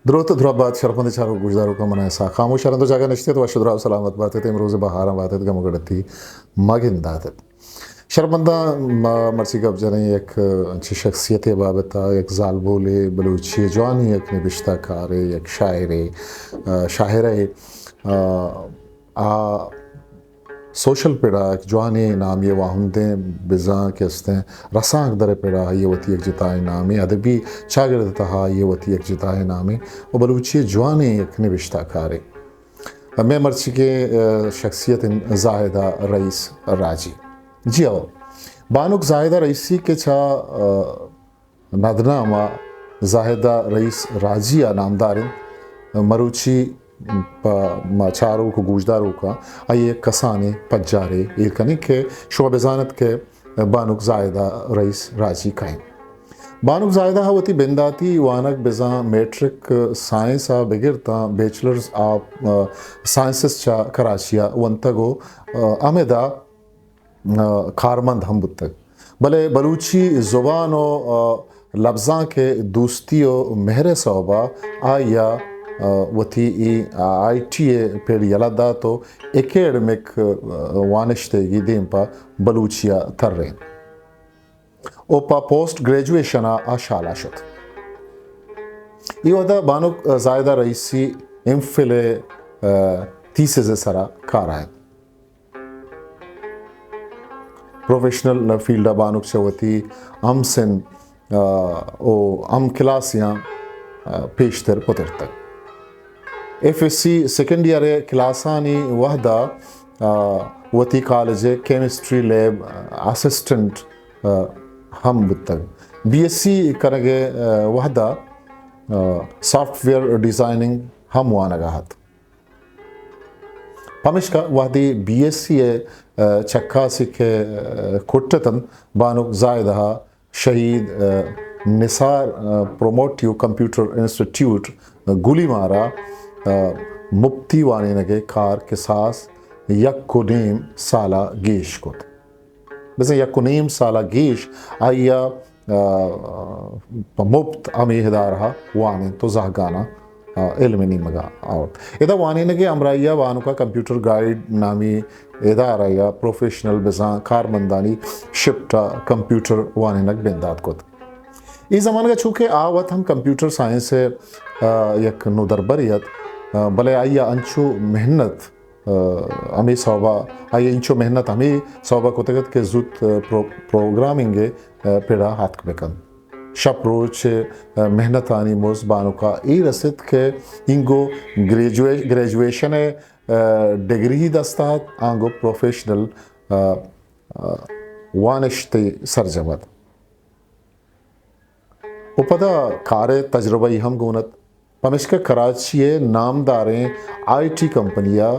درود دربات شرفند چارو گوشدارو کا منای سا خاموش شرندو جاگا نشته تو شدرا سلامت باتت امروز بهارم باتت گمگڑتی مگن داتت شرمندا مرسی گپ جنیں یک اچھی شخصیت بابتا یک زالبول بلوچی جوانی یک نبشتہ کار یک شاعر سوشل پیڑا ایک جوانی نامی واہمدیں بزاں کے استیں رسانک در پیڑا یہ وتی ایک جتائے نامی ادبی چاگرد تہا یہ وتی ایک جتائے نامی و بلوچی جوانی ایک نبشتہ کارے میں مرچی کے شخصیت زاہدہ رئیس راجی جی آو بانک زاہدہ رئیسی کے چھا ندنامہ زاہدہ رئیس راجی نامدارن مروچی چاروں کو گوشداروں کا آئیے کسانے پجارے یہ کنی کہ شعب زانت کے بانک زاہدہ رئیس راجی کائیں بانک زاہدہ ہوتی بنداتی وانک بزاں میٹرک سائنسا بگرتا بیچلرز آف سائنسز چا کراچیا ونتگو امیدہ کارمند ہم بتک بلے بلوچی زبان و لفظاں کے دوستی و مہر صوبہ آیا وتی آئی ٹی اے پیڑ یلدا تو اکیڈمک وانشتے گی دیم پا بلوچیا تر رہن او پا پوسٹ گریجویشن شالا شد یہ ودا بانک زاہدہ رئیسی امفل تیسز سرا کارا ہے پروفیشنل فیلڈ بانک چوتی ام سن او ام کلاسیاں پیشتر پتر تک F S C second year کلاسانی وحدہ وتی کالج کیمسٹری لیب اسسٹنٹ ہم بتگ بی ایس سی کرگے وحدہ سافٹ ویئر ڈیزائننگ ہم وانگاہت پمشکا وحدی بی ایس سی چکا سکھے کٹتن بانک زاہدہ شہید نثار پروموٹیو کمپیوٹر انسٹیٹیوٹ گلی مارا مبتی وانی نگے کار کساس یک کو نیم سالہ گیش کت بسے یک کو نیم سالہ گیش آئیا مبت امی ہدارہا وانی تو زہگانا علمی نیمگا آورد ادا وانی نگے امرائیہ وانو کا کمپیوٹر گائیڈ نامی ادارہ پروفیشنل بزاں کارمندانی شپٹا کمپیوٹر وانی نگ بنداد کت اس زمانے کا چونکہ آوت ہم کمپیوٹر سائنس سے یک ندربریت بلے آئیا انچو محنت ہمیں صوبہ آئیا انچو محنت ہمیں صوبہ کتگت کے زود پروگرامنگ پیڑا ہاتھ بکن شب روچ محنت آنی موز بانو کا ای رسد کے انگو گریجویشن ڈگری دستات آنگو پروفیشنل وانشتی سرجمت وہ پتہ کار تجربہ ہم گونت پمشکا کراچی نامداریں آئی ٹی کمپنیا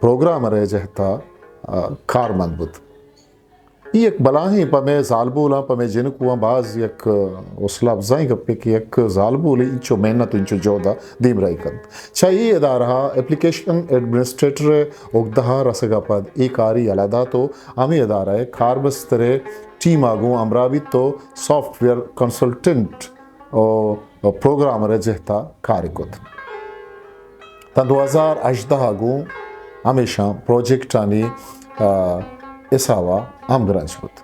پروگرامر جہتا کارمند بود یہ ایک بلاہیں پمیں زالبولا پمیں جنکوان بعض یک اسلا افزائیں گپے کہ یک زالبولی انچو محنت انچو جودہ دیم رائی کند چاہیے ادارہ اپلیکیشن ایڈمنسٹریٹر اگدہا رسگا پد ای کاری علیدہ تو ہمیں ادارہ کاربسترے ٹیم آگوں امراوی تو سافٹ ویئر کنسلٹنٹ پروگرامر جہتا کاری کت تا 2018 آگوں ہمیشہ پروجیکٹ آنی اساوا ہم گرانچ بود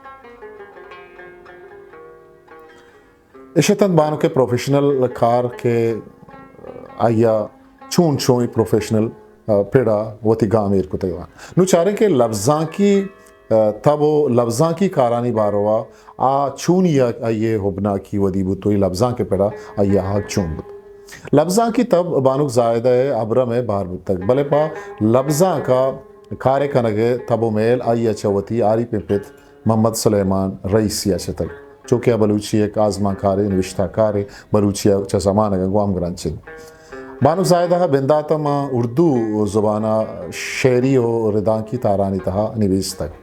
اشتن بانو کے پروفیشنل کار کے آیا چون چونی پروفیشنل پیڑا وتی گامیر کو تیوان نو چارے کہ لفظاں کی تب وہ لفظاں کی کارانی باروا چونی آئیے ہوبنا کی ودی بود تو یہ لفظاں کے پیڑا آئیے ہاک چون بود لفظاں کی تب بانک زائدہ عبرم بار بود تک بلے پا لفظاں کا کارے کنگے تبو میل آئیے چوتی آری پمپت محمد سلیمان رئیسی اچھتل چونکہ بلوچی ایک آزمان کارے نوشتہ کارے بلوچی اچھا زمانہ گوام گرانچن بانک زاہدہ بنداتا ماں اردو زبانہ شعری و ردان کی تارانی تہا نویس تک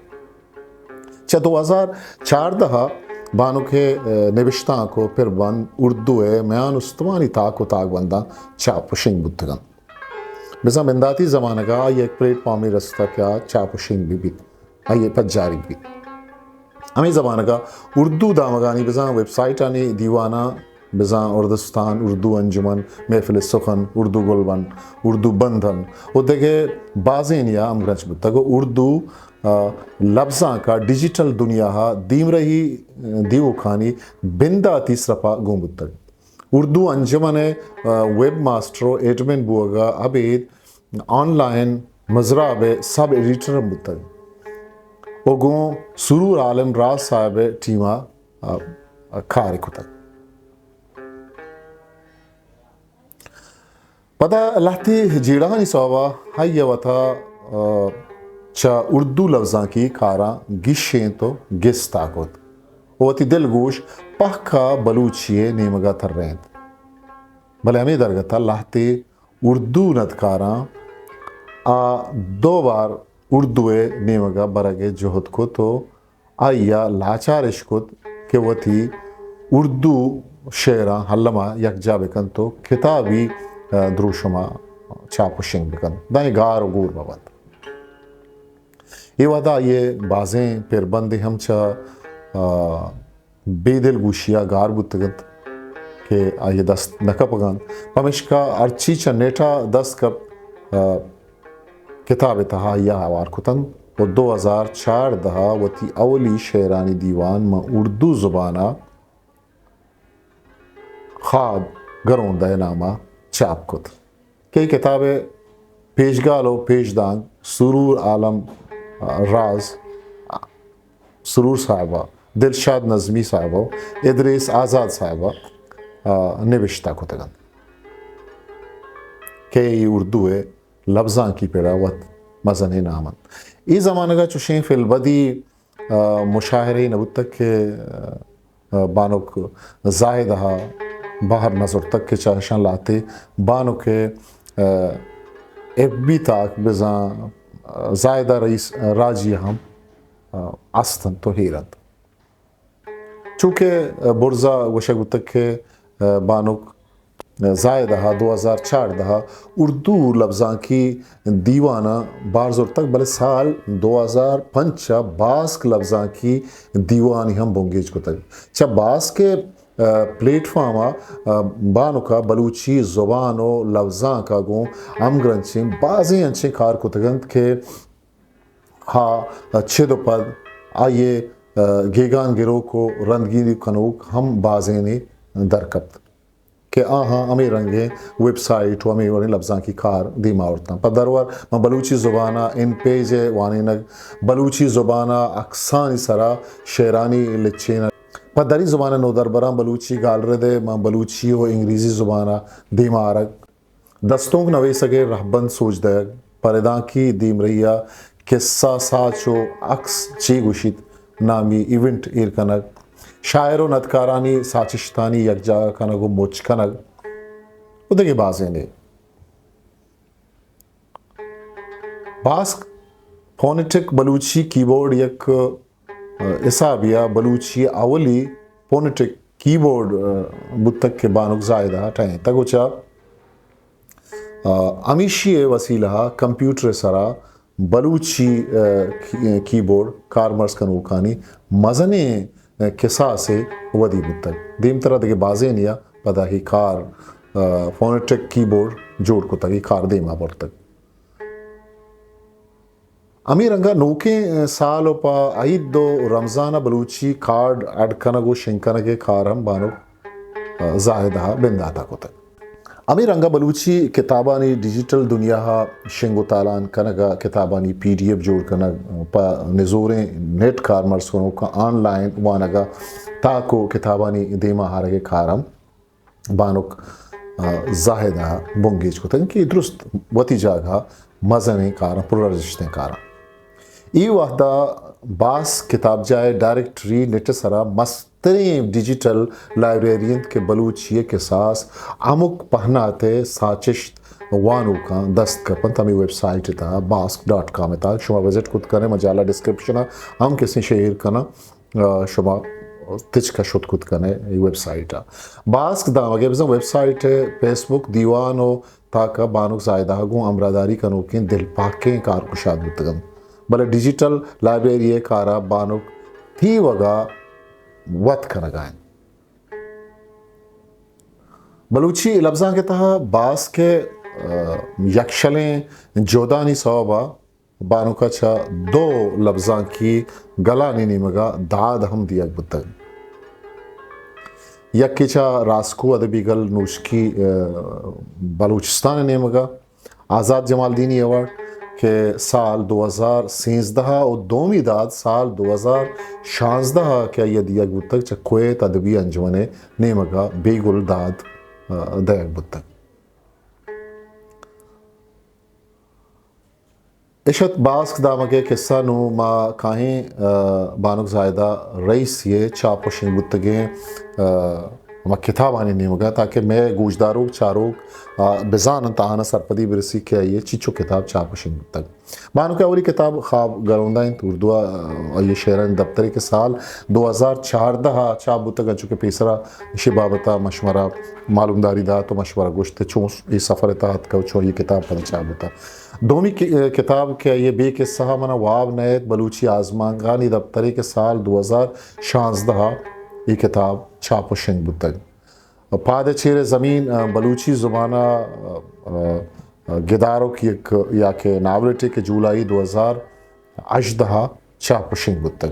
2014 بانو کے نوشتاں کو پھر بند اردو ہے میان استوانی تاک و تاک بندہ چاپشنگ بدگن بزا بنداتی زمانہ کا آئیے ایک پلیٹ فارمی رستہ کیا چاپشنگ بھی بیت آئیے پت جاری بھی ہمیں زمانہ کا اردو دامگانی بزا ویب سائٹ آنی دیوانہ بزاں اردوستان اردو انجمن محفل سخن اردو گلبن اردو بندھن وہ دیکھے بازین یا امگرچ بتگو اردو لفظاں کا ڈیجیٹل دنیا ہا دیم رہی دیو کھانی بندہ تیسرا پا گون بتگ اردو انجمن ویب ماسٹرو ایڈمن بوگا ابید آن لائن مزرعہ سب ایڈیٹر بتگ وگوں سرور عالم راز صاحب ٹیما کھارے کتگ پدا لہتی جیڑانی صوبہ ہائی وطا چا اردو لفظاں کی کھاراں گشیں تو گس تاکت وتی دل گوش پہکا بلوچیے نیمگا تھر رہند بلے ہمیں درگتا لہتی اردو ندکاراں دو بار اردوے نیمگا برگے جہد کو تو آئیا لاچارش کت کہ وتی اردو شعراں حلما یک جا بکن تو کتابی دروشما چاپ و شنگ بکن دائیں گار و گور بابت یہ ودا یہ بازیں پھر بندے ہم چا بے دل گوشیا گار بتگت کہ آئیے دست نکپگان پمشکا ارچی چا نیٹا دست کپ کتاب تہا یا آوار کتن و 2014 وتی اولی شعرانی دیوان ما اردو زبانہ خواب گروندہ نامہ چاپ کت کئی کتابیں پیشگالو پیشدانگ سرور عالم راز سرور صاحبہ دلشاد نظمی صاحبہ ادریس آزاد صاحبہ نوشتہ کتگن کئی اردو لفظاں کی پیڑا وط مزن نامن ای زمانہ کا چوشیں فی البدی مشاہرے نبت تک کے بانک زاہدہ باہر نظر تک کے چاہشان لاتے بانو کے ایف بی تاک بزاں زائدہ رئیس راجی ہم آستن تو ہیرت چونکہ برزا وشک تک کے بانک زائدہ 2014 اردو لفظاں کی دیوانہ بارزور تک بلے سال 2005 باسک لفظاں کی دیوانی ہم بونگیج کو تک چا باسک کے پلیٹ فارما بانو کا بلوچی زبان و لفظاں کا گوں امگرنچیں بعضی انچیں کار کو تگند کہ ہاں چھے دو پد آئیے گیگان گرو کو رندگی کنوک ہم بازیں نے درکت کہ آہاں ہمیں رنگیں ویب سائٹ و ہمیں ورنی لفظاں کی کار دیما ورتاں پا درور ما بلوچی زبانہ ان پیج وانی نگ بلوچی زبانہ اکسانی سرا شیرانی لچین پا دری زبانہ نو در بران بلوچی گال ردے ما بلوچی و انگریزی زبانہ دیما آرگ دستونگ نوے سگے رہبند سوچ دے پردان کی دیم رہیا قصہ ساچو اکس چی گوشید نامی ایونٹ ایر کنگ شاعر و ندکارانی ساچشتانی یک جا کنگ و موچ کنگ وہ دیکھے بازیں نے باز فونیٹک بلوچی کی بورڈ یک حسابیہ بلوچی اولی فونیٹک کی بورڈ بتک کے بانک زائدہ ٹھائیں تگو چا امیشی وسیلہ کمپیوٹر سرا بلوچی کی بورڈ کارمرز کنوکانی مزنے کسا سے ودی بتک دیم طرح دے بازیں نیا پدا ہی کار فونیٹک کی بورڈ جوڑ کو تک ہی کار دیما پڑتک امی رنگا نوکے سالو پا عید دو رمضانہ بلوچی کارڈ ایڈ کنگو شنکنگے کار ہم بانو زاہدہ بنداتا کو تک امی رنگا بلوچی کتابانی ڈیجیٹل دنیا ہا شنگو تالان کنگا کتابانی پی ڈی ایف جوڑ کنگ پا نزوریں نیٹ کارمرز کنو کا آن لائن وانگا تاکو کتابانی دیما ہارگے کارم بانک زاہدہ بونگیج کو تک کہ درست وطی جاگہ مزنے کارم پرورجشتیں کارم ای وحدہ باس کتاب جائے ڈائریکٹری نیٹ سرا مسترین ڈیجیٹل لائبریرین کے بلوچیے کے ساس عمق پہناتے ساچشت وانو کا دست کپن تمی ویب سائٹ تا bask.com تا شما وزٹ کت کرنے مجالہ ڈسکرپشنہ ہم کسی شہر کنا شما تچ کا شد کت کرنے ویب سائٹ باسک دا مگے بزن ویب سائٹ فیس بک دیوانو تاکہ بانک زائدہ گوں امراداری کنو کین دل پاکیں کار کشاد بتگم بلے ڈیجیٹل لائبریری کارا بانک تھی وگا وط کنگائیں بلوچی لفظاں کے تہا باس کے یکشلیں جودانی صوبہ بانو کا چھا دو لفظاں کی گلا نینی مگا داد ہم دیا بتگ یک کی چھا راسکو ادبی گل نوشکی بلوچستان نے مگا آزاد جمال دینی ایوارڈ کہ سال 2013 اور دومی داد سال 2016 کیا یہ دیا بتگ چھا کویت ادبی انجمن نے مگا بے گل داد دیا بتگ اشت باس دامگے قصہ نو ما کہیں بانک زائدہ رئیس یہ چاپ و شنگ بتگیں ما کتاب آنی نیمگا تاکہ میں گوشداروک چاروک بزان تاہانا سرپدی برسی کیا یہ چیچو کتاب چاپ و شنگ بتگ بانک اولی کتاب خواب گروندہ ہیں اردو یہ شہران دفتری کے سال 2014 چاپ بتگا چونکہ پیسرا اسی بابتا مشورہ معلوم داری دا تو مشورہ گوشت چونس یہ سفر اتحاد کا چون یہ کتاب پر چاپ بتا دومی کتاب کے یہ بے قصہ منا واب نیت بلوچی آزمانگانی دفتری کے سال 2016 یہ کتاب چھاپ و شنگ بتگ پاد چیر زمین بلوچی زبانہ گداروں کی ایک یا کہ ناولٹی کے جولائی 2018 چھاپ و شنگ بتگ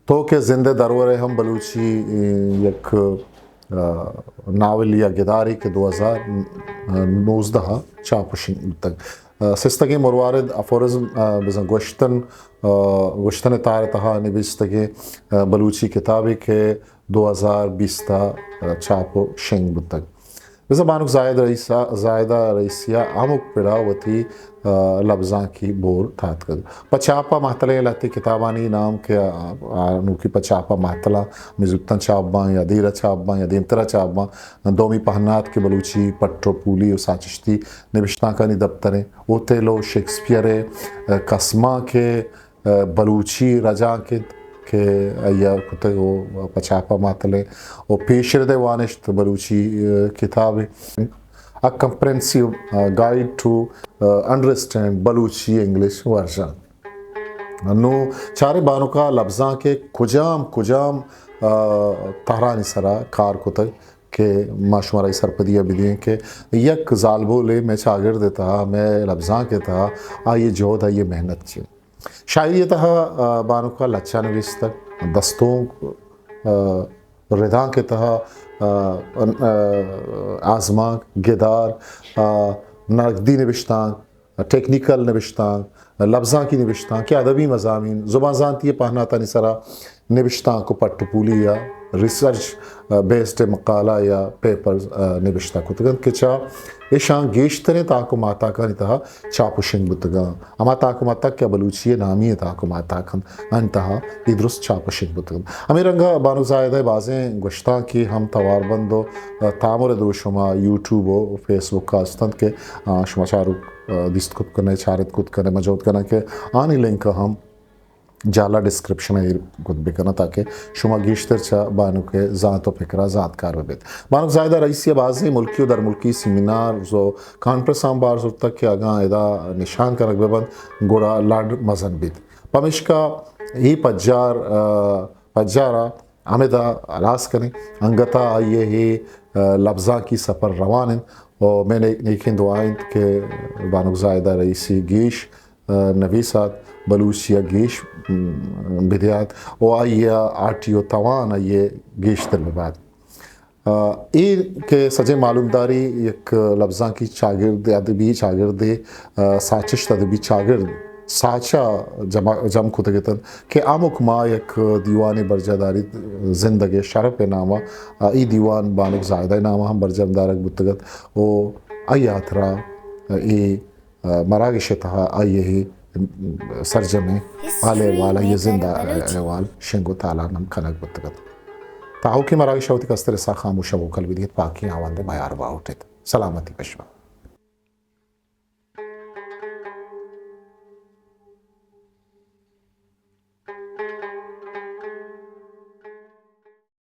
تو کہ زندہ درور ہم بلوچی یک ناول یا گداری کے 2019 چاپ و شنگ بتگ سستگی مروارد افورزم بزن گوشتن تارتہا نبیستگی بلوچی کتابی کے 2020 چاپ و شنگ بتگ بزن بانک زائدہ رئیسیہ آمک پیڑا وطی لفظاں کی بور تھات کر پچاپا محتلے لاتی کتابانی نام کے نوکی پچاپا محتلہ مزوتن چاپ باں یا دیرہ چاپ باں یا دیمترہ چاپ باں دومی پہنات کے بلوچی پٹرو پولی و ساچشتی نوشتاں کا نی دفتریں اوتیلو شیکسپیئر قسمہ کے بلوچی رجاں کے یا کتے وہ پچاپا محتلے اور پیشردے وانشت بلوچی کتابیں A comprehensive guide to understand Balochi English version نو چارے بانو کا لفظاں کے کجام تہرانی سرا کار کتگ کہ ماشمارائی سرپدیہ بدیں کہ یک ظالبو لے میں چاگر دیتا میں لفظاں کے تھا آئیے جہد آئیے محنت چھے شاعری تہا بانو کا لچا نویستک دستوں رداں کے تہا آزمان گدار نقدی نوشتان ٹیکنیکل نوشتان لفظاں کی نوشتان کہ ادبی مضامین زبان زانتی پہنا تا نسرا نوشتان کو پٹ پولی یا ریسرچ بیسڈ مقالہ یا پیپر نوشتہ کتگن کہ چا ایشان گیشتریں تاکو ماتا کا نتہا چاپ و شنگ بتگا اما تاکو ماتا کیا بلوچی نامی ہے تاکو ماتا کن انتہا ادرس چاپ و شنگ بتگا ہمیں رنگا بانو زائدہ بازیں گوشتان کی ہم توار بندو تامور دو شما یوٹیوب و فیس بک کا استند کے شما چارو دیست کت کرنے چارت کت کرنے مجود کرنے کے آنی لنک ہم جالا ڈسکرپشن ہے کت بکنا تاکہ شما گیشتر چا بانو کے ذات و فکرہ ذات کار بیت بانو زائدہ رئیسی بازی ملکی و در ملکی سیمینار زو کانفرنس ہم بار زور تک کہ آگاں ایدہ نشان کرک ببند گوڑا لاڈ مزن بیت پمشکا ہی پجارا ہمیدہ علاس کریں انگتا آئیے ہی لفظاں کی سفر روانن اور میں نے نیکین دعائیں کہ بانو زائدہ رئیسی گیش نویسات بلوچیا گیش بدیات و آئیے آٹیو توان آئیے گیشتر بباد این کے سجے معلوم داری یک لفظاں کی چاگرد ادبی چاگرد ساچشت ادبی چاگرد ساچا جم کتگتن کہ آمک ما یک دیوان برجداری زندگی شرف نامہ ای دیوان بانک زائدہ نامہ ہم برجم دارک بتگت و آئی آترا ای مراگش تہا آئیے ہی سرجمے آلے والا یہ زندہ احوال شنگو تالا نم کھنک بتگت تاہو کی مراگش ہوتی کستر سا خاموشہ وکل بدیت پاکی آواندے میار باوٹت سلامتی پشوا